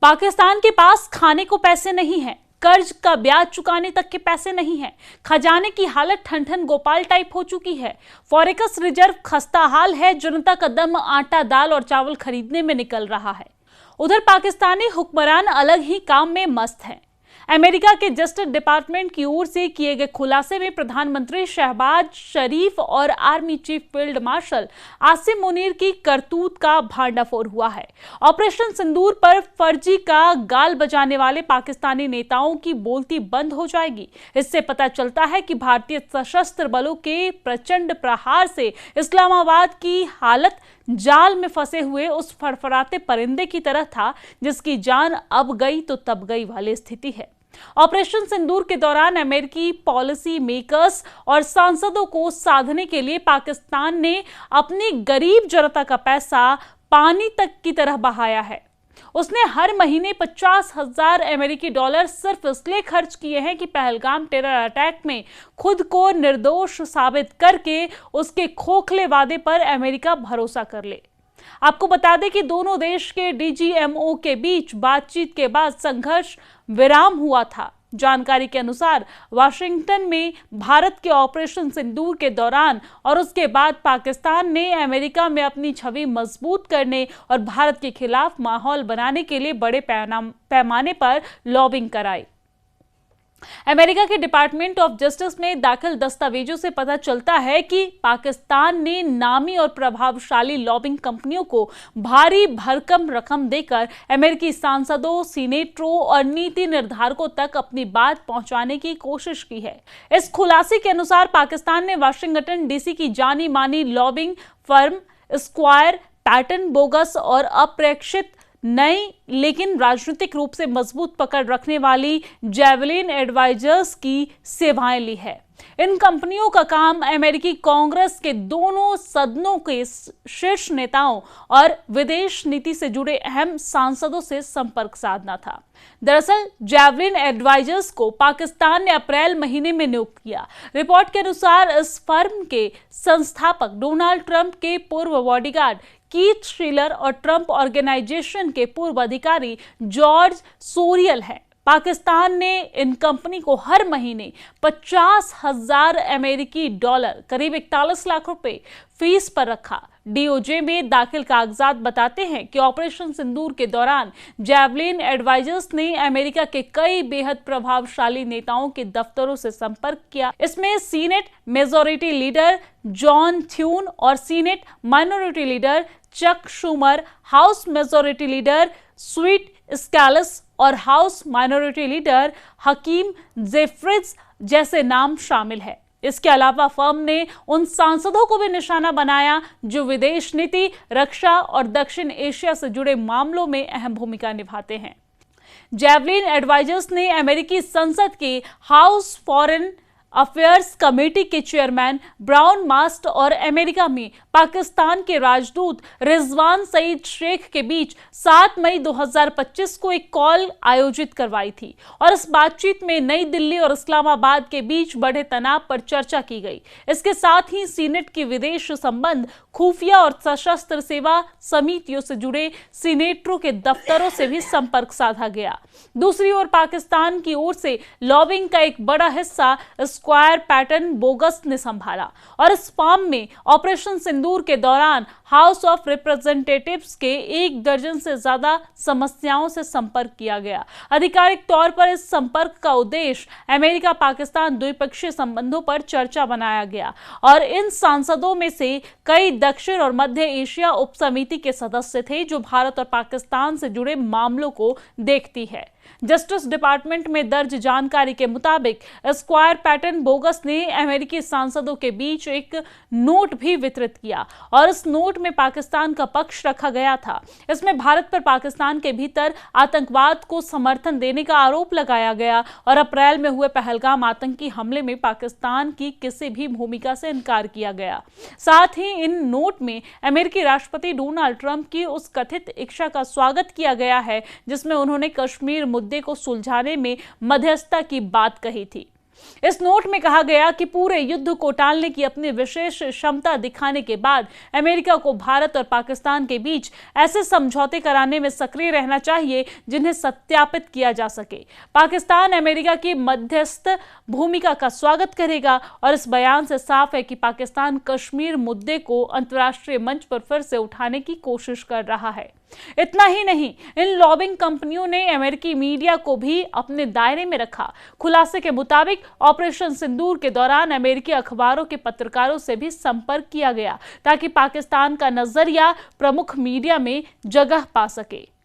पाकिस्तान के पास खाने को पैसे नहीं हैं, कर्ज का ब्याज चुकाने तक के पैसे नहीं हैं, खजाने की हालत ठन गोपाल टाइप हो चुकी है, फॉरेक्स रिजर्व खस्ताहाल है, जनता का दम आटा दाल और चावल खरीदने में निकल रहा है। उधर पाकिस्तानी हुक्मरान अलग ही काम में मस्त हैं। अमेरिका के जस्टिस डिपार्टमेंट की ओर से किए गए खुलासे में प्रधानमंत्री शहबाज शरीफ और army chief field marshal Asim Munir की करतूत का भांडाफोड़ हुआ है। ऑपरेशन सिंदूर पर फर्जी का गाल बजाने वाले पाकिस्तानी नेताओं की बोलती बंद हो जाएगी। इससे पता चलता है कि भारतीय सशस्त्र बलों के प्रचंड प्रहार से इस्लामाबाद की हालत जाल में फंसे हुए उस फड़फड़ाते परिंदे की तरह था जिसकी जान अब गई तो तब गई वाली स्थिति है। ऑपरेशन सिंदूर के दौरान अमेरिकी पॉलिसी मेकर्स और सांसदों को साधने के लिए पाकिस्तान ने अपनी गरीब जनता का पैसा पानी तक की तरह बहाया है। उसने हर महीने 50,000 अमेरिकी डॉलर सिर्फ इसलिए खर्च किए हैं कि पहलगाम टेरर अटैक में खुद को निर्दोष साबित करके उसके खोखले वादे पर अमेरिका भरोसा कर ले। आपको बता दें कि दोनों देश के डीजीएमओ के बीच बातचीत के बाद संघर्ष विराम हुआ था। जानकारी के अनुसार वाशिंगटन में भारत के ऑपरेशन सिंदूर के दौरान और उसके बाद पाकिस्तान ने अमेरिका में अपनी छवि मजबूत करने और भारत के खिलाफ माहौल बनाने के लिए बड़े पैमाने पर लॉबिंग कराई। अमेरिका के डिपार्टमेंट ऑफ जस्टिस में दाखिल दस्तावेजों से पता चलता है कि पाकिस्तान ने नामी और प्रभावशाली लॉबिंग कंपनियों को भारी भरकम रकम देकर अमेरिकी सांसदों, सीनेटरों और नीति निर्धारकों तक अपनी बात पहुंचाने की कोशिश की है। इस खुलासे के अनुसार पाकिस्तान ने वाशिंगटन डीसी की जानी मानी lobbying firm square pattern bogus और अप्रेक्षित नई लेकिन राजनीतिक रूप से मजबूत पकड़ रखने वाली जैवलिन एडवाइजर्स की सेवाएं ली है। इन कंपनियों का काम अमेरिकी कांग्रेस के दोनों सदनों के शीर्ष नेताओं और विदेश नीति से जुड़े अहम सांसदों से संपर्क साधना था। दरअसल जैवलिन एडवाइजर्स को पाकिस्तान ने अप्रैल महीने में नियुक्त किया। रिपोर्ट के अनुसार इस फर्म के संस्थापक डोनाल्ड ट्रंप के पूर्व बॉडीगार्ड कीथ शिलर और ट्रंप ऑर्गेनाइजेशन के पूर्व अधिकारी जॉर्ज सोरियल हैं। पाकिस्तान ने इन कंपनी को हर महीने 50,000 अमेरिकी डॉलर करीब 41 लाख रुपए फीस पर रखा। डीओजे में दाखिल कागजात बताते हैं कि ऑपरेशन सिंदूर के दौरान जैवलिन एडवाइजर्स ने अमेरिका के कई बेहद प्रभावशाली नेताओं के दफ्तरों से संपर्क किया। इसमें senate majority leader John Thune और senate minority leader Chuck Schumer, house majority leader Steve Scalise और house minority leader Hakeem Jeffries जैसे नाम शामिल है। इसके अलावा फर्म ने उन सांसदों को भी निशाना बनाया जो विदेश नीति, रक्षा और दक्षिण एशिया से जुड़े मामलों में अहम भूमिका निभाते हैं। जैवलिन एडवाइजर्स ने अमेरिकी संसद के हाउस फॉरेन अफेयर्स कमेटी के चेयरमैन ब्राउन मास्ट और अमेरिका में पाकिस्तान के राजदूत रिजवान सईद शेख के बीच 7 मई 2025 को एक कॉल आयोजित करवाई थी और इस बातचीत में नई दिल्ली और इस्लामाबाद के बीच बढ़े तनाव पर चर्चा की गई। इसके साथ ही सीनेट की विदेश संबंध, खुफिया और सशस्त्र सेवा समितियों से जुड़े सीनेटरों के दफ्तरों से भी संपर्क साधा गया। दूसरी ओर पाकिस्तान की ओर से लॉबिंग का एक बड़ा हिस्सा स्क्वायर पैटर्न बोगस ने संभाला और इस फर्म में ऑपरेशन सिंदूर के दौरान हाउस ऑफ रिप्रेजेंटेटिव्स के 1 दर्जन से ज्यादा समस्याओं से संपर्क किया गया। आधिकारिक तौर पर इस संपर्क का उद्देश्य अमेरिका पाकिस्तान द्विपक्षीय संबंधों पर चर्चा बनाया गया और इन सांसदों में से कई दक्षिण और मध्य एशिया उपसमिति के सदस्य थे जो भारत और पाकिस्तान से जुड़े मामलों को देखती है। जस्टिस डिपार्टमेंट में दर्ज जानकारी के मुताबिक स्क्वायर पैटर्न बोगस ने अमेरिकी सांसदों के बीच एक नोट भी वितरित किया और इस नोट में पाकिस्तान का पक्ष रखा गया था। इसमें भारत पर पाकिस्तान के भीतर आतंकवाद को समर्थन देने का आरोप लगाया गया और अप्रैल में हुए पहलगाम आतंकी हमले में पाकिस्तान की किसी भी भूमिका से इनकार किया गया। साथ ही इन नोट में अमेरिकी राष्ट्रपति डोनाल्ड ट्रंप की उस कथित इच्छा का स्वागत किया गया है जिसमें उन्होंने कश्मीर मुद्दे को सुलझाने में मध्यस्थता की बात कही थी। इस नोट में कहा गया कि पूरे युद्ध को टालने की अपनी विशेष क्षमता दिखाने के बाद अमेरिका को भारत और पाकिस्तान के बीच ऐसे समझौते कराने में सक्रिय रहना चाहिए जिन्हें सत्यापित किया जा सके। पाकिस्तान अमेरिका की मध्यस्थ भूमिका का स्वागत करेगा और इस बयान से साफ है कि पाकिस्तान कश्मीर मुद्दे को अंतर्राष्ट्रीय मंच पर फिर से उठाने की कोशिश कर रहा है। इतना ही नहीं, इन लॉबिंग कंपनियों ने अमेरिकी मीडिया को भी अपने दायरे में रखा। खुलासे के मुताबिक ऑपरेशन सिंदूर के दौरान अमेरिकी अखबारों के पत्रकारों से भी संपर्क किया गया ताकि पाकिस्तान का नजरिया प्रमुख मीडिया में जगह पा सके।